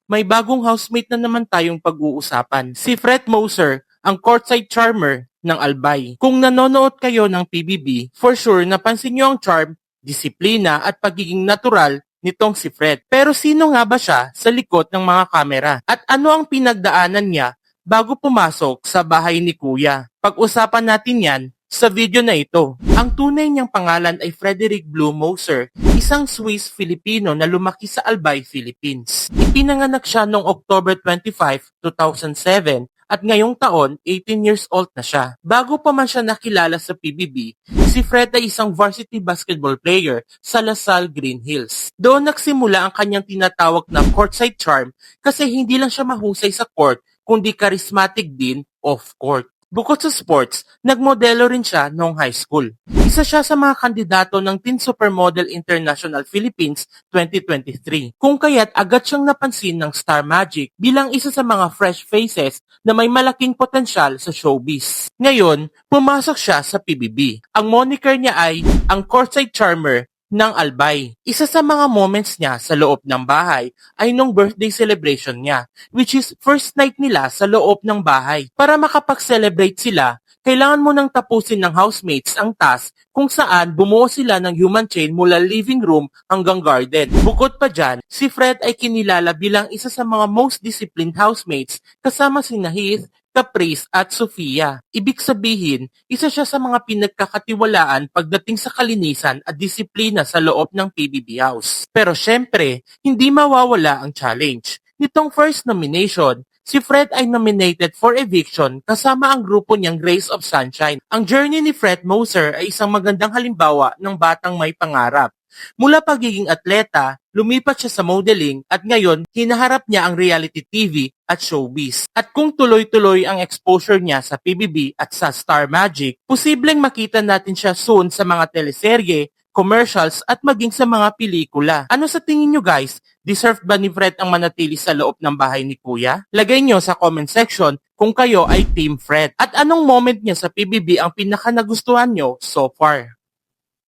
may bagong housemate na naman tayong pag-uusapan. Si Fred Moser, ang courtside charmer ng Albay. Kung nanonood kayo ng PBB, for sure napansin niyo ang charm, disiplina at pagiging natural nitong si Fred. Pero sino nga ba siya sa likod ng mga kamera? At ano ang pinagdaanan niya bago pumasok sa bahay ni Kuya? Pag-usapan natin yan sa video na ito. Ang tunay niyang pangalan ay Frederick Blue Moser, isang Swiss-Filipino na lumaki sa Albay, Philippines. Ipinanganak siya noong October 25, 2007 at ngayong taon, 18 years old na siya. Bago pa man siya nakilala sa PBB, si Fred ay isang varsity basketball player sa LaSalle Green Hills. Doon nagsimula ang kanyang tinatawag na courtside charm kasi hindi lang siya mahusay sa court, kundi charismatic din off-court. Bukod sa sports, nagmodelo rin siya noong high school. Isa siya sa mga kandidato ng Teen Supermodel International Philippines 2023. Kung kaya't agad siyang napansin ng Star Magic bilang isa sa mga fresh faces na may malaking potensyal sa showbiz. Ngayon, pumasok siya sa PBB. Ang moniker niya ay ang courtside charmer ng Albay. Isa sa mga moments niya sa loob ng bahay ay nung birthday celebration niya, which is first night nila sa loob ng bahay. Para makapag-celebrate sila, kailangan mo nang tapusin ng housemates ang task kung saan bumuo sila ng human chain mula living room hanggang garden. Bukod pa dyan, si Fred ay kinilala bilang isa sa mga most disciplined housemates kasama sina Heath, Caprice at Sofia. Ibig sabihin, isa siya sa mga pinagkakatiwalaan pagdating sa kalinisan at disiplina sa loob ng PBB House. Pero syempre, hindi mawawala ang challenge. Nitong first nomination, si Fred ay nominated for eviction kasama ang grupo niyang Rays of Sunshine. Ang journey ni Fred Moser ay isang magandang halimbawa ng batang may pangarap. Mula pagiging atleta, lumipat siya sa modeling at ngayon hinaharap niya ang reality TV at showbiz. At kung tuloy-tuloy ang exposure niya sa PBB at sa Star Magic, posibleng makita natin siya soon sa mga teleserye, commercials at maging sa mga pelikula. Ano sa tingin nyo guys? Deserve ba ni Fred ang manatili sa loob ng bahay ni Kuya? Lagay nyo sa comment section kung kayo ay Team Fred. At anong moment niya sa PBB ang pinaka nagustuhan nyo so far?